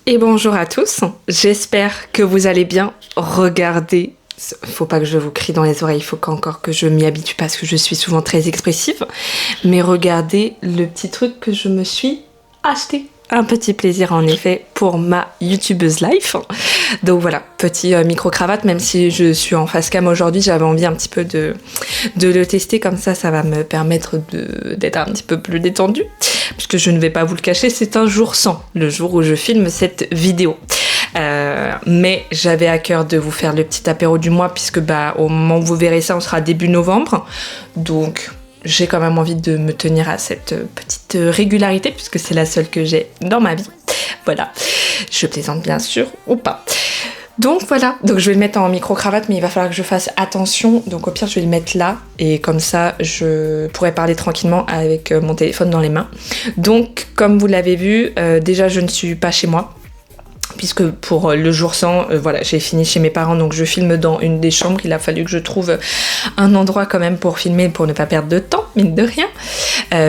Et bonjour à tous, j'espère que vous allez bien. Regardez, faut pas que je vous crie dans les oreilles, il faut encore que je m'y habitue parce que je suis souvent très expressive. Mais regardez le petit truc que je me suis acheté. Un petit plaisir en effet pour ma youtubeuse life. Donc voilà, petit micro-cravate, même si je suis en face cam aujourd'hui, j'avais envie un petit peu de le tester, comme ça va me permettre d'être un petit peu plus détendue. Puisque je ne vais pas vous le cacher, c'est un jour sans, le jour où je filme cette vidéo. Mais j'avais à cœur de vous faire le petit apéro du mois, puisque au moment où vous verrez ça, on sera début novembre. Donc j'ai quand même envie de me tenir à cette petite régularité, puisque c'est la seule que j'ai dans ma vie. Voilà, je plaisante bien sûr, ou pas. Donc voilà, donc je vais le mettre en micro-cravate, mais il va falloir que je fasse attention. Donc au pire, je vais le mettre là, et comme ça, je pourrai parler tranquillement avec mon téléphone dans les mains. Donc, comme vous l'avez vu, déjà, je ne suis pas chez moi. Puisque pour le jour sans, voilà, j'ai fini chez mes parents, donc je filme dans une des chambres. Il a fallu que je trouve un endroit quand même pour filmer, pour ne pas perdre de temps, mine de rien,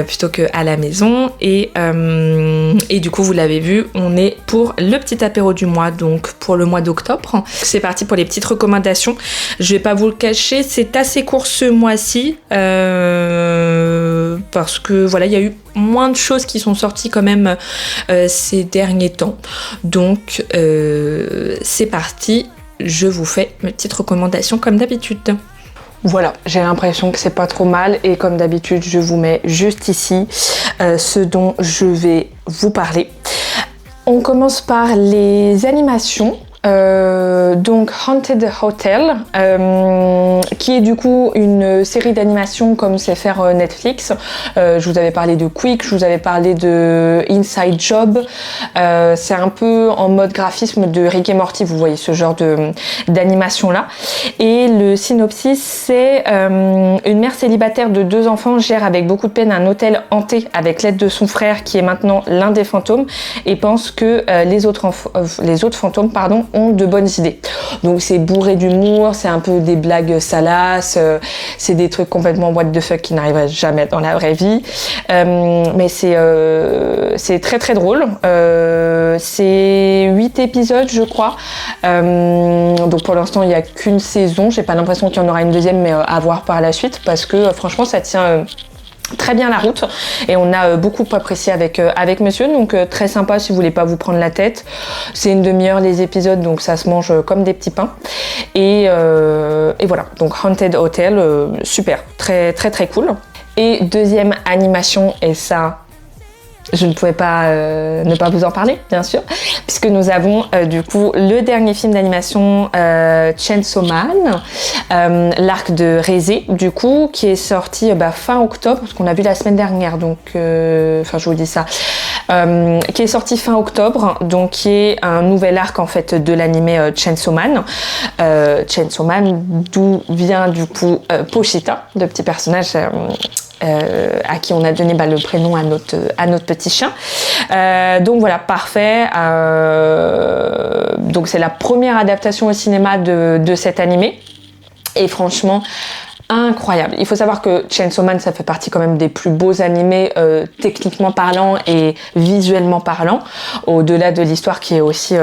plutôt qu'à la maison. Et du coup, vous l'avez vu, on est pour le petit apéro du mois, donc pour le mois d'octobre. C'est parti pour les petites recommandations. Je vais pas vous le cacher, c'est assez court ce mois-ci, parce que voilà, il y a eu moins de choses qui sont sorties quand même ces derniers temps. Donc c'est parti, je vous fais mes petites recommandations comme d'habitude. Voilà, j'ai l'impression que c'est pas trop mal et comme d'habitude je vous mets juste ici ce dont je vais vous parler. On commence par les animations. Donc Haunted Hotel, qui est du coup une série d'animation comme sait faire Netflix. Je vous avais parlé de Quick, je vous avais parlé de Inside Job. C'est un peu en mode graphisme de Rick et Morty, vous voyez ce genre d'animation là. Et le synopsis, c'est une mère célibataire de 2 enfants gère avec beaucoup de peine un hôtel hanté avec l'aide de son frère qui est maintenant l'un des fantômes et pense que les autres fantômes ont de bonnes idées. Donc c'est bourré d'humour, c'est un peu des blagues salaces, c'est des trucs complètement what the fuck qui n'arriveraient jamais dans la vraie vie. Mais c'est très très drôle. C'est 8 épisodes je crois. Donc pour l'instant il n'y a qu'une saison. J'ai pas l'impression qu'il y en aura une deuxième, mais à voir par la suite parce que franchement ça tient très bien la route et on a beaucoup apprécié avec monsieur, donc très sympa si vous voulez pas vous prendre la tête. C'est une demi-heure les épisodes, donc ça se mange comme des petits pains et voilà, donc Haunted Hotel, super, très très très cool. Et deuxième animation, et ça je ne pouvais pas ne pas vous en parler, bien sûr, puisque nous avons du coup le dernier film d'animation Chainsaw Man, l'arc de Rézé, du coup, qui est sorti fin octobre, parce qu'on a vu la semaine dernière, donc, enfin je vous dis ça, qui est sorti fin octobre, donc qui est un nouvel arc en fait de l'animé Chainsaw Man. Chainsaw Man, d'où vient du coup Pochita, le petit personnage à qui on a donné le prénom à notre petit chien. Donc voilà, parfait. Donc c'est la première adaptation au cinéma de cet animé. Et franchement, incroyable. Il faut savoir que Chainsaw Man, ça fait partie quand même des plus beaux animés techniquement parlant et visuellement parlant, au-delà de l'histoire qui est aussi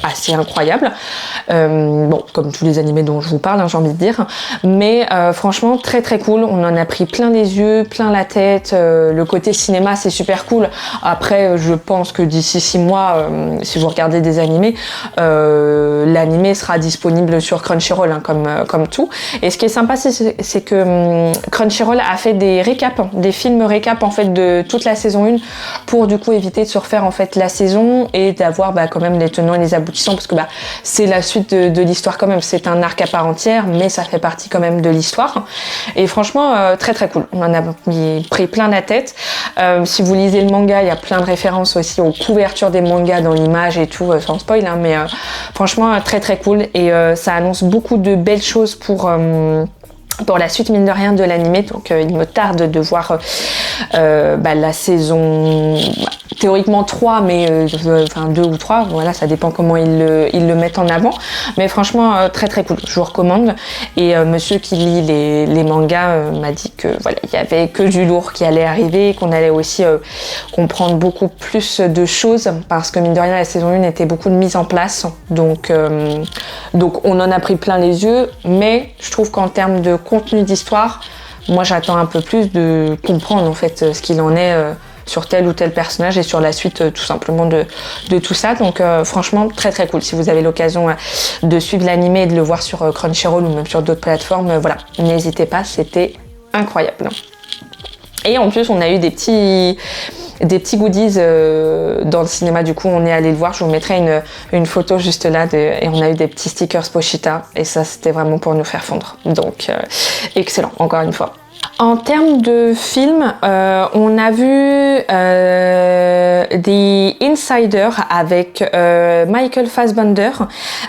assez incroyable. Bon, comme tous les animés dont je vous parle, j'ai envie de dire. Mais franchement, très très cool. On en a pris plein les yeux, plein la tête. Le côté cinéma, c'est super cool. Après, je pense que d'ici 6 mois, si vous regardez des animés, l'animé sera disponible sur Crunchyroll, hein, comme tout. Et ce qui est sympa, c'est que Crunchyroll a fait des récaps, des films récaps en fait de toute la saison 1 pour du coup éviter de se refaire en fait la saison et d'avoir quand même les tenants et les aboutissants parce que c'est la suite de l'histoire quand même, c'est un arc à part entière mais ça fait partie quand même de l'histoire et franchement très très cool, on en a pris plein la tête. Si vous lisez le manga, il y a plein de références aussi aux couvertures des mangas dans l'image et tout, sans spoil hein, mais franchement très très cool et ça annonce beaucoup de belles choses pour la suite, mine de rien, de l'animé. Donc il me tarde de voir la saison, théoriquement 3, mais enfin 2 ou 3, voilà, ça dépend comment ils le mettent en avant. Mais franchement, très très cool, je vous recommande. Et monsieur qui lit les mangas m'a dit que voilà, il y avait que du lourd qui allait arriver, qu'on allait aussi comprendre beaucoup plus de choses, parce que mine de rien, la saison 1 était beaucoup de mise en place. Donc on en a pris plein les yeux, mais je trouve qu'en termes de contenu d'histoire, moi j'attends un peu plus de comprendre en fait ce qu'il en est sur tel ou tel personnage et sur la suite tout simplement de tout ça. Donc franchement très très cool. Si vous avez l'occasion de suivre l'animé et de le voir sur Crunchyroll ou même sur d'autres plateformes, voilà, n'hésitez pas, c'était incroyable. Et en plus on a eu des petits goodies dans le cinéma, du coup on est allé le voir, je vous mettrai une photo juste là et on a eu des petits stickers Pochita et ça c'était vraiment pour nous faire fondre, donc excellent encore une fois. En termes de films, on a vu The Insider avec Michael Fassbender.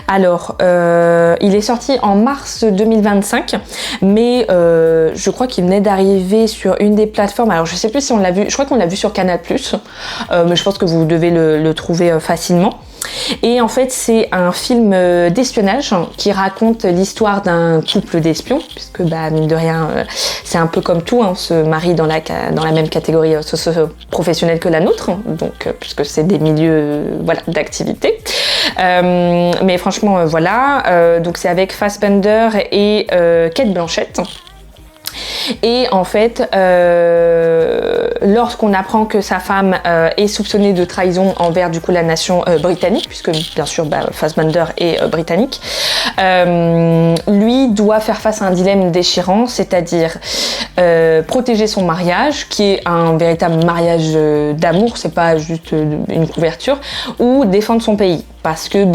Alors, il est sorti en mars 2025, mais je crois qu'il venait d'arriver sur une des plateformes. Alors, je sais plus si on l'a vu, je crois qu'on l'a vu sur Canal+, mais je pense que vous devez le trouver facilement. Et en fait, c'est un film d'espionnage qui raconte l'histoire d'un couple d'espions, puisque mine de rien, c'est un peu comme tout, on se marie dans la même catégorie socio-professionnelle que la nôtre, donc puisque c'est des milieux d'activité. Mais franchement, voilà, donc c'est avec Fassbender et Cate Blanchett. Et en fait, lorsqu'on apprend que sa femme est soupçonnée de trahison envers du coup la nation britannique, puisque bien sûr Fassbender est britannique, lui doit faire face à un dilemme déchirant, c'est-à-dire protéger son mariage, qui est un véritable mariage d'amour, c'est pas juste une couverture, ou défendre son pays, parce que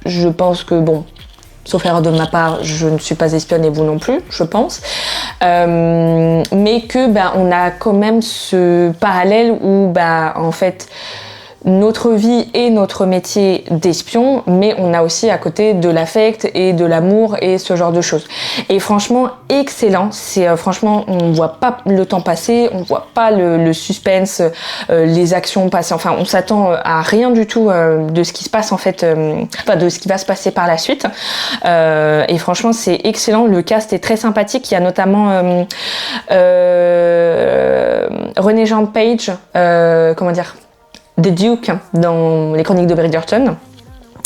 je pense que sauf erreur de ma part, je ne suis pas espionne et vous non plus, je pense. Mais que on a quand même ce parallèle où en fait notre vie est notre métier d'espion, mais on a aussi à côté de l'affect et de l'amour et ce genre de choses. Et franchement, excellent. C'est franchement, on voit pas le temps passer, on voit pas le suspense, les actions passer. Enfin, on s'attend à rien du tout de ce qui se passe en fait, de ce qui va se passer par la suite. Et franchement, c'est excellent. Le cast est très sympathique. Il y a notamment René Jean Page, The Duke dans les Chroniques de Bridgerton.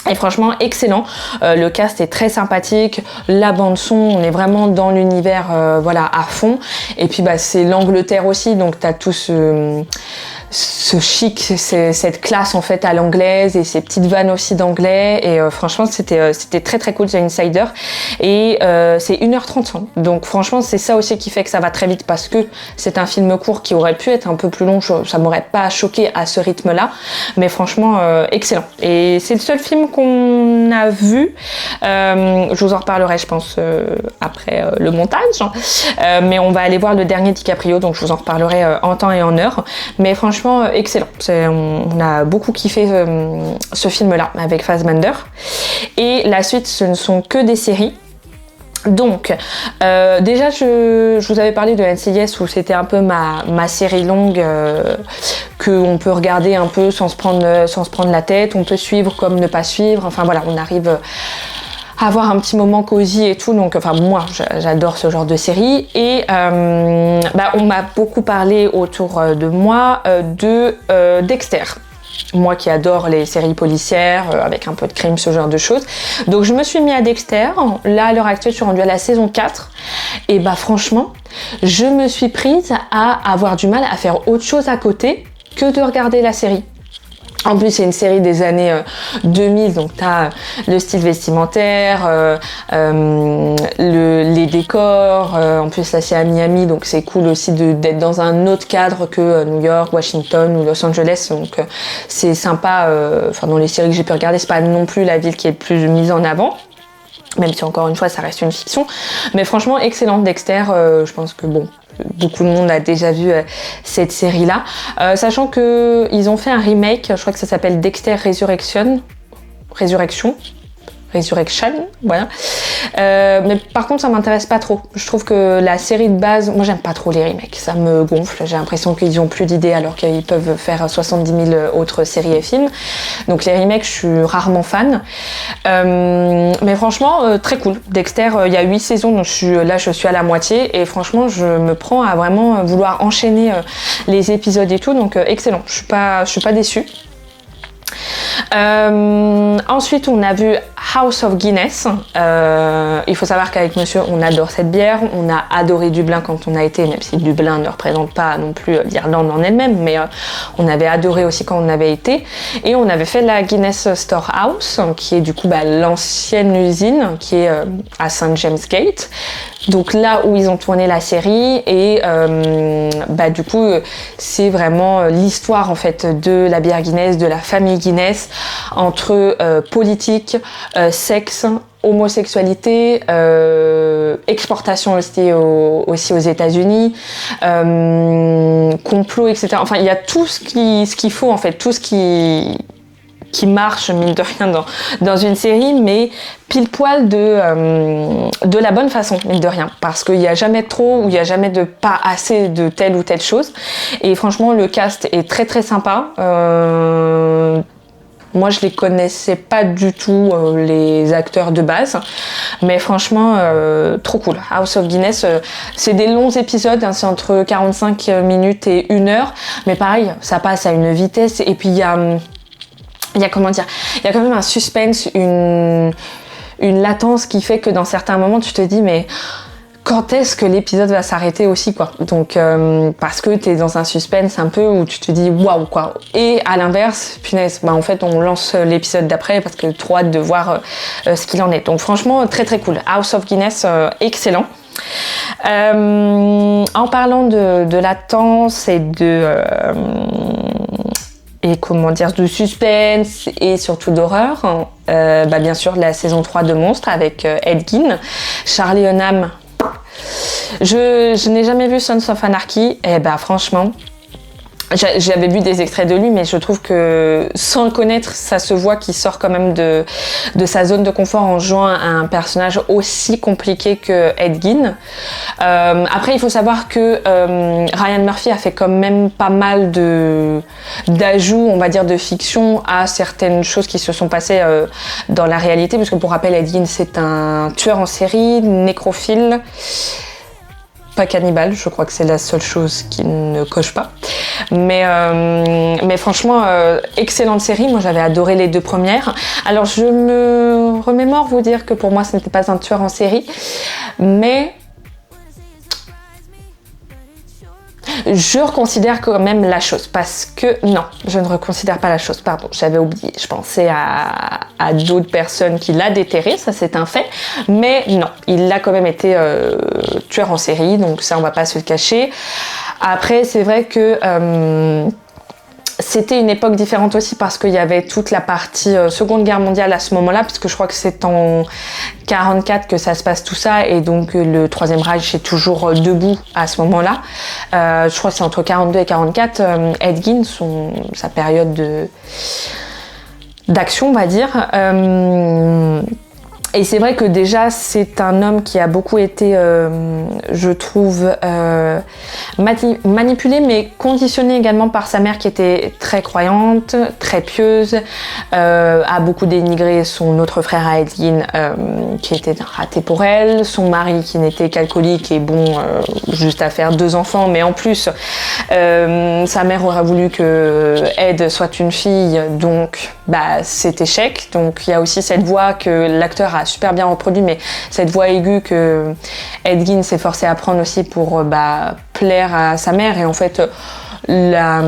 Et franchement, excellent. Le cast est très sympathique. La bande son, on est vraiment dans l'univers, à fond. Et puis, c'est l'Angleterre aussi, donc t'as tout ce chic, cette classe en fait à l'anglaise et ces petites vannes aussi d'anglais. Et franchement, c'était très très cool, The Insider. Et c'est 1h30. Donc franchement, c'est ça aussi qui fait que ça va très vite, parce que c'est un film court qui aurait pu être un peu plus long. Ça m'aurait pas choqué à ce rythme-là. Mais franchement, excellent. Et c'est le seul film qu'on a vu. Je vous en reparlerai, je pense, après le montage. Mais on va aller voir le dernier DiCaprio, donc je vous en reparlerai en temps et en heure. Mais franchement, excellent. On a beaucoup kiffé ce film-là avec Fassbender. Et la suite, ce ne sont que des séries. Donc, déjà, je vous avais parlé de NCIS où c'était un peu ma série longue qu'on peut regarder un peu sans se prendre la tête. On peut suivre comme ne pas suivre. Enfin voilà, on arrive à avoir un petit moment cosy et tout. Donc, moi, j'adore ce genre de série. Et on m'a beaucoup parlé autour de moi de Dexter. Moi qui adore les séries policières, avec un peu de crime, ce genre de choses. Donc je me suis mis à Dexter. Là, à l'heure actuelle, je suis rendue à la saison 4. Et franchement, je me suis prise à avoir du mal à faire autre chose à côté que de regarder la série. En plus, c'est une série des années 2000, donc t'as le style vestimentaire, les décors. En plus, là, c'est à Miami, donc c'est cool aussi d'être dans un autre cadre que New York, Washington ou Los Angeles. Donc, c'est sympa. Dans les séries que j'ai pu regarder, c'est pas non plus la ville qui est le plus mise en avant. Même si, encore une fois, ça reste une fiction. Mais franchement, excellente Dexter. Je pense que beaucoup de monde a déjà vu cette série-là. Sachant qu'ils ont fait un remake, je crois que ça s'appelle Dexter Resurrection, voilà. Mais par contre, ça m'intéresse pas trop. Je trouve que la série de base, moi j'aime pas trop les remakes, ça me gonfle. J'ai l'impression qu'ils ont plus d'idées alors qu'ils peuvent faire 70 000 autres séries et films. Donc les remakes, je suis rarement fan. Mais franchement, très cool. Dexter, il y a 8 saisons, donc je suis à la moitié. Et franchement, je me prends à vraiment vouloir enchaîner les épisodes et tout. Donc excellent, je suis pas déçue. Ensuite, on a vu House of Guinness. Il faut savoir qu'avec monsieur, on adore cette bière. On a adoré Dublin quand on a été, même si Dublin ne représente pas non plus l'Irlande en elle-même, mais on avait adoré aussi quand on avait été. Et on avait fait la Guinness Storehouse, qui est du coup l'ancienne usine, qui est à St. James Gate. Donc là où ils ont tourné la série et du coup c'est vraiment l'histoire en fait de la bière Guinness, de la famille Guinness, entre politique, sexe, homosexualité, exportation aussi aux États-Unis, complot, etc. Enfin il y a tout ce qu'il faut en fait, tout ce qui marche mine de rien dans une série, mais pile poil de la bonne façon, mine de rien, parce qu'il n'y a jamais trop ou il n'y a jamais de pas assez de telle ou telle chose. Et franchement, le cast est très très sympa. Moi, je les connaissais pas du tout, les acteurs de base, mais franchement, trop cool. House of Guinness, c'est des longs épisodes, hein, c'est entre 45 minutes et 1 heure, mais pareil, ça passe à une vitesse, et puis il y a quand même un suspense, une latence qui fait que dans certains moments tu te dis mais quand est-ce que l'épisode va s'arrêter aussi quoi. Donc parce que t'es dans un suspense un peu où tu te dis waouh quoi. Et à l'inverse, punaise, en fait on lance l'épisode d'après parce que trop hâte de voir ce qu'il en est. Donc franchement très très cool. House of Guinness, excellent. En parlant de latence et de suspense et surtout d'horreur, bien sûr la saison 3 de Monstres avec Ed Gein, Charlie Hunnam. Je n'ai jamais vu Sons of Anarchy, et franchement, j'avais vu des extraits de lui, mais je trouve que sans le connaître, ça se voit qu'il sort quand même de sa zone de confort en jouant un personnage aussi compliqué que Ed Gein. Après, il faut savoir que Ryan Murphy a fait quand même pas mal d'ajouts, on va dire, de fiction à certaines choses qui se sont passées dans la réalité, parce que pour rappel, Ed Gein, c'est un tueur en série, nécrophile, pas cannibale, je crois que c'est la seule chose qu'il ne coche pas. Mais franchement, excellente série. Moi, j'avais adoré les 2 premières. Alors, je me remémore vous dire que pour moi, ce n'était pas un tueur en série, mais je reconsidère quand même la chose, parce que non, je ne reconsidère pas la chose, pardon, j'avais oublié, je pensais à d'autres personnes qui l'a déterré, ça c'est un fait, mais non, il a quand même été tueur en série, donc ça on va pas se le cacher. Après c'est vrai que c'était une époque différente aussi parce qu'il y avait toute la partie Seconde Guerre mondiale à ce moment-là, puisque je crois que c'est en 44 que ça se passe tout ça, et donc le Troisième Reich est toujours debout à ce moment-là. Je crois que c'est entre 42 et 44. Ed Gein, sa période d'action, on va dire. Et c'est vrai que déjà, c'est un homme qui a beaucoup été, je trouve, manipulé, mais conditionné également par sa mère qui était très croyante, très pieuse, a beaucoup dénigré son autre frère à Ed Gein, qui était un raté pour elle, son mari qui n'était qu'alcoolique et bon, juste à faire 2 enfants, mais en plus, sa mère aurait voulu que Ed soit une fille, donc c'est échec. Donc il y a aussi cette voix que l'acteur a super bien reproduit, mais cette voix aiguë que Ed Gein s'est forcé à prendre aussi pour plaire à sa mère. Et en fait, la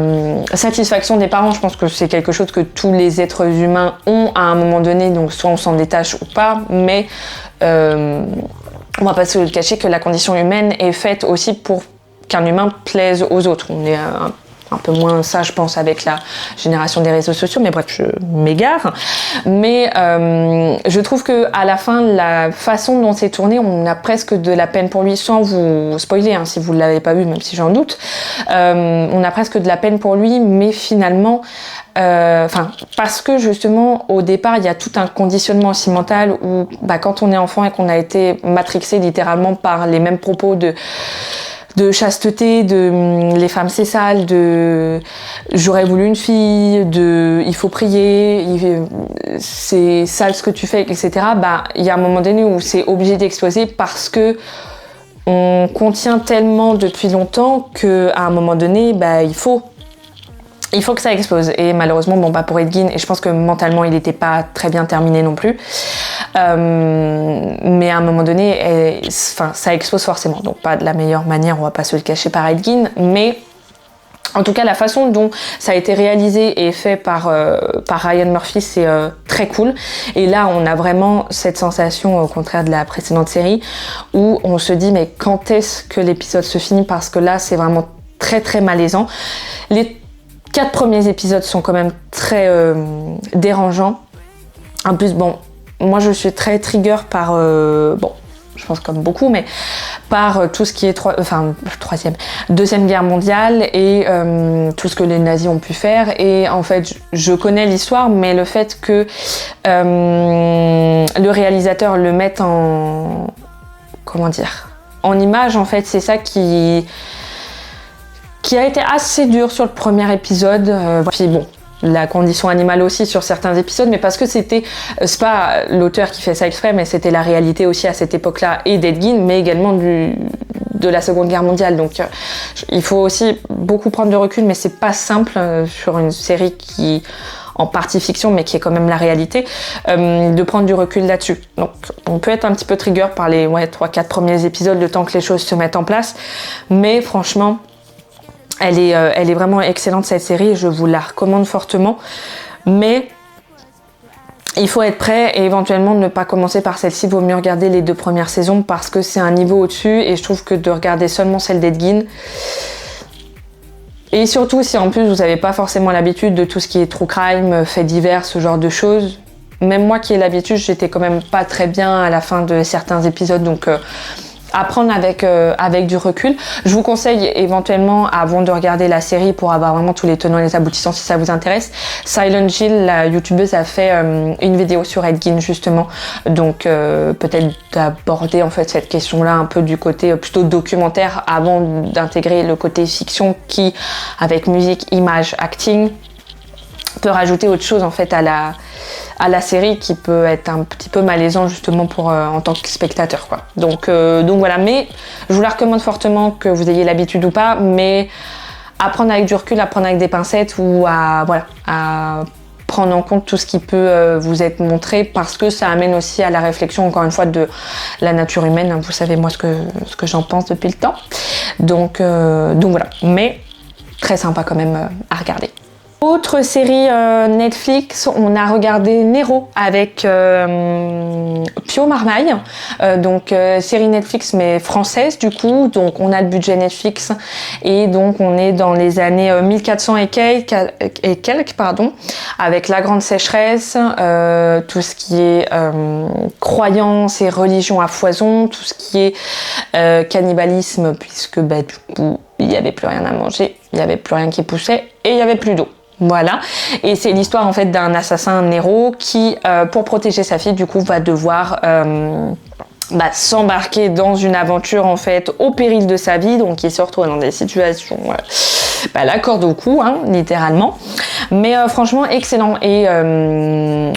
satisfaction des parents, je pense que c'est quelque chose que tous les êtres humains ont à un moment donné, donc soit on s'en détache ou pas, mais on va pas se le cacher que la condition humaine est faite aussi pour qu'un humain plaise aux autres. On est un peu moins ça, je pense, avec la génération des réseaux sociaux, mais bref, je m'égare. Mais je trouve que à la fin, la façon dont c'est tourné, on a presque de la peine pour lui, sans vous spoiler, hein, si vous ne l'avez pas vu, même si j'en doute. On a presque de la peine pour lui, mais finalement, parce que justement, au départ, il y a tout un conditionnement aussi mental où, quand on est enfant et qu'on a été matrixé littéralement par les mêmes propos de chasteté, de les femmes c'est sale, de j'aurais voulu une fille, de il faut prier, c'est sale ce que tu fais, etc. Il y a un moment donné où c'est obligé d'exploser parce que on contient tellement depuis longtemps qu'à un moment donné, il faut que ça explose. Et malheureusement, pour Edgin, et je pense que mentalement, il n'était pas très bien terminé non plus. Mais à un moment donné, ça explose forcément. Donc pas de la meilleure manière, on va pas se le cacher par Edgin, mais en tout cas, la façon dont ça a été réalisé et fait par Ryan Murphy, c'est très cool. Et là, on a vraiment cette sensation, au contraire de la précédente série, où on se dit, mais quand est-ce que l'épisode se finit? Parce que là, c'est vraiment très très malaisant. Les 4 premiers épisodes sont quand même très dérangeants. En plus, moi je suis très trigger par, je pense comme beaucoup, mais par tout ce qui est Deuxième Guerre mondiale et tout ce que les nazis ont pu faire. Et en fait, je connais l'histoire, mais le fait que le réalisateur le mette en image, en fait, c'est ça qui a été assez dur sur le premier épisode. Puis la condition animale aussi sur certains épisodes, mais parce que c'est pas l'auteur qui fait ça exprès, mais c'était la réalité aussi à cette époque-là, et d'Edgin, mais également de la Seconde Guerre mondiale. Donc il faut aussi beaucoup prendre de recul, mais c'est pas simple sur une série qui en partie fiction, mais qui est quand même la réalité, de prendre du recul là-dessus. Donc on peut être un petit peu trigger par les 3-4 premiers épisodes, le temps que les choses se mettent en place, mais franchement, elle est vraiment excellente cette série, je vous la recommande fortement, mais il faut être prêt et éventuellement ne pas commencer par celle-ci, il vaut mieux regarder les 2 premières saisons parce que c'est un niveau au-dessus et je trouve que de regarder seulement celle d'Edgin, et surtout si en plus vous n'avez pas forcément l'habitude de tout ce qui est true crime, faits divers, ce genre de choses, même moi qui ai l'habitude, j'étais quand même pas très bien à la fin de certains épisodes, donc à prendre avec du recul. Je vous conseille éventuellement, avant de regarder la série, pour avoir vraiment tous les tenants et les aboutissants si ça vous intéresse, Silent Jill, la youtubeuse, a fait une vidéo sur Edgin justement, donc peut-être d'aborder en fait cette question-là un peu du côté plutôt documentaire avant d'intégrer le côté fiction qui, avec musique, image, acting, peut rajouter autre chose en fait à la série qui peut être un petit peu malaisant justement pour en tant que spectateur, quoi. Donc voilà, mais je vous la recommande fortement, que vous ayez l'habitude ou pas, mais à prendre avec du recul, à prendre avec des pincettes, ou à prendre en compte tout ce qui peut vous être montré, parce que ça amène aussi à la réflexion, encore une fois, de la nature humaine. Vous savez moi ce que j'en pense depuis le temps, donc voilà, mais très sympa quand même à regarder. Autre série Netflix, on a regardé Nero avec Pio Marmaille, série Netflix mais française du coup, donc on a le budget Netflix et donc on est dans les années 1400 et quelques, avec la grande sécheresse, tout ce qui est croyances et religion à foison, tout ce qui est cannibalisme, puisque du coup il n'y avait plus rien à manger, il n'y avait plus rien qui poussait et il n'y avait plus d'eau. Voilà, et c'est l'histoire en fait d'un assassin Nero qui, pour protéger sa fille, du coup, va devoir s'embarquer dans une aventure en fait au péril de sa vie, donc il se retrouve dans des situations la corde au cou, littéralement. Mais franchement excellent. Et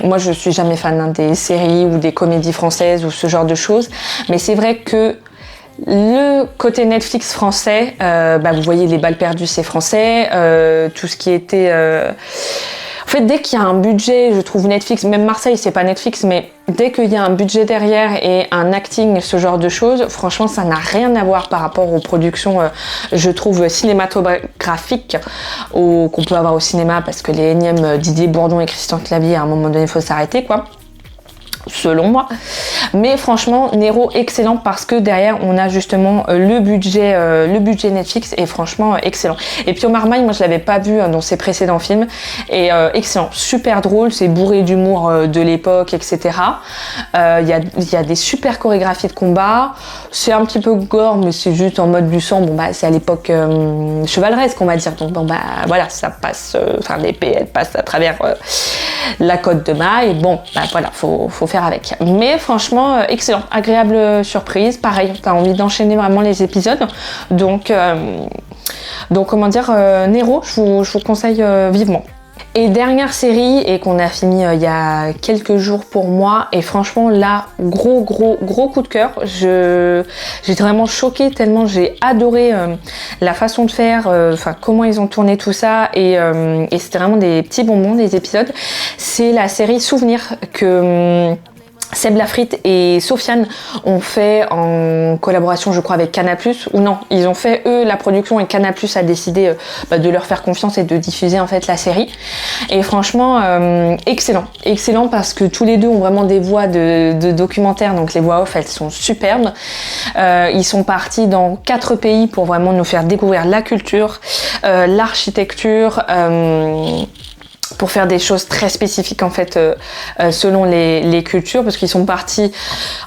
moi je suis jamais fan des séries ou des comédies françaises ou ce genre de choses, mais c'est vrai que le côté Netflix français, vous voyez, Les Balles Perdues, c'est français, tout ce qui était... En fait, dès qu'il y a un budget, je trouve Netflix, même Marseille, c'est pas Netflix, mais dès qu'il y a un budget derrière et un acting, ce genre de choses, franchement, ça n'a rien à voir par rapport aux productions, je trouve, cinématographiques qu'on peut avoir au cinéma, parce que les énièmes Didier Bourdon et Christian Clavier, à un moment donné, il faut s'arrêter, quoi. Selon moi. Mais franchement, Nero excellent parce que derrière on a justement le budget Netflix et franchement excellent. Et Pio Marmaille, moi je l'avais pas vu dans ses précédents films et excellent, super drôle, c'est bourré d'humour de l'époque, etc. Il y a des super chorégraphies de combat, c'est un petit peu gore mais c'est juste en mode du sang, bon bah c'est à l'époque chevaleresque on va dire, donc bon bah voilà, ça passe, enfin l'épée elle passe à travers la côte de maille, bon bah voilà, faut faire avec. Mais franchement excellent, agréable surprise, pareil, t'as envie d'enchaîner vraiment les épisodes, donc comment dire, Nero, je vous conseille vivement. Et dernière série, et qu'on a fini il y a quelques jours pour moi, et franchement là, gros coup de cœur. J'étais vraiment choquée tellement j'ai adoré la façon de faire, enfin comment ils ont tourné tout ça, et c'était vraiment des petits bonbons, des épisodes. C'est la série Souvenir que Seb Lafrite et Sofiane ont fait en collaboration, je crois, avec Canal+, ou non, ils ont fait eux la production et Canal+ a décidé de leur faire confiance et de diffuser en fait la série. Et franchement, excellent parce que tous les deux ont vraiment des voix de documentaires, donc les voix off elles sont superbes. Ils sont partis dans 4 pays pour vraiment nous faire découvrir la culture, l'architecture. Pour faire des choses très spécifiques en fait selon les cultures, parce qu'ils sont partis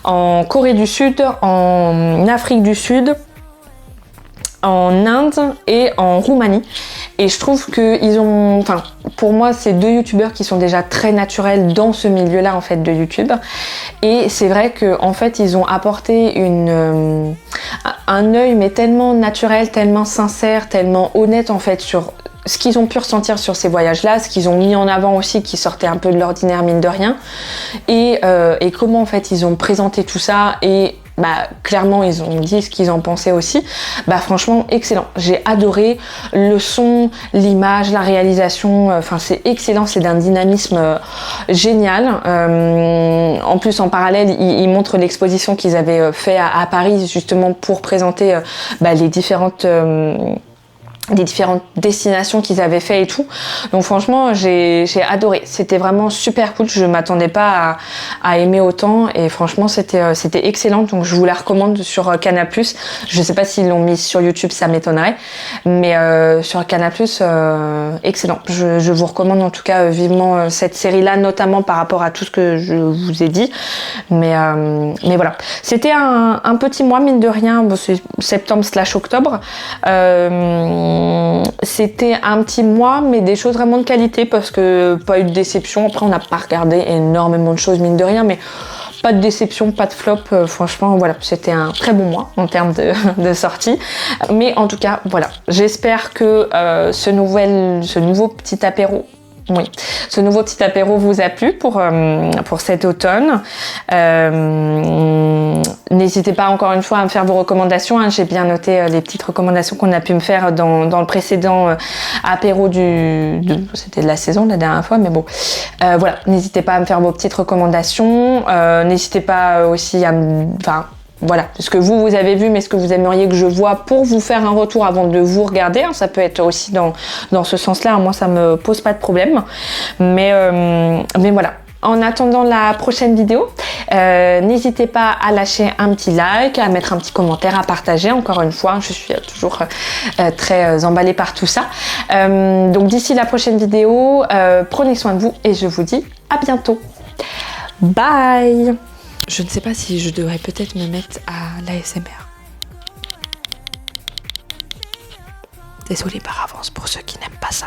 en Corée du Sud, en Afrique du Sud, en Inde et en Roumanie. Et je trouve qu'ils ont, enfin pour moi c'est 2 youtubeurs qui sont déjà très naturels dans ce milieu-là en fait de YouTube. Et c'est vrai que en fait ils ont apporté un œil mais tellement naturel, tellement sincère, tellement honnête en fait sur ce qu'ils ont pu ressentir sur ces voyages-là, ce qu'ils ont mis en avant aussi, qui sortait un peu de l'ordinaire mine de rien, et comment en fait ils ont présenté tout ça, et bah clairement ils ont dit ce qu'ils en pensaient aussi. Bah franchement excellent, j'ai adoré le son, l'image, la réalisation, enfin c'est excellent, c'est d'un dynamisme génial. En plus en parallèle ils montrent l'exposition qu'ils avaient fait à Paris justement pour présenter les différentes destinations qu'ils avaient fait et tout. Donc franchement j'ai adoré, c'était vraiment super cool, je m'attendais pas à aimer autant, et franchement c'était excellent, donc je vous la recommande sur Canal+. Je sais pas s'ils l'ont mis sur YouTube, ça m'étonnerait, mais sur Canal+, excellent. Je vous recommande en tout cas vivement cette série là, notamment par rapport à tout ce que je vous ai dit, mais voilà, c'était un petit mois mine de rien, bon, c'est septembre/octobre. C'était un petit mois mais des choses vraiment de qualité, parce que pas eu de déception. Après on n'a pas regardé énormément de choses mine de rien, mais pas de déception, pas de flop, franchement voilà, c'était un très bon mois en termes de sortie. Mais en tout cas voilà, j'espère que ce nouveau petit apéro, oui, ce nouveau petit apéro vous a plu pour cet automne. N'hésitez pas encore une fois à me faire vos recommandations, hein. J'ai bien noté les petites recommandations qu'on a pu me faire dans le précédent apéro c'était de la saison la dernière fois, mais bon voilà, n'hésitez pas à me faire vos petites recommandations, n'hésitez pas aussi à voilà, ce que vous avez vu, mais ce que vous aimeriez que je voie pour vous faire un retour avant de vous regarder, hein. Ça peut être aussi dans ce sens-là, hein. Moi ça me pose pas de problème, mais voilà. En attendant la prochaine vidéo, n'hésitez pas à lâcher un petit like, à mettre un petit commentaire, à partager. Encore une fois, je suis toujours très emballée par tout ça. Donc d'ici la prochaine vidéo, prenez soin de vous et je vous dis à bientôt. Bye! Je ne sais pas si je devrais peut-être me mettre à l'ASMR. Désolée par avance pour ceux qui n'aiment pas ça.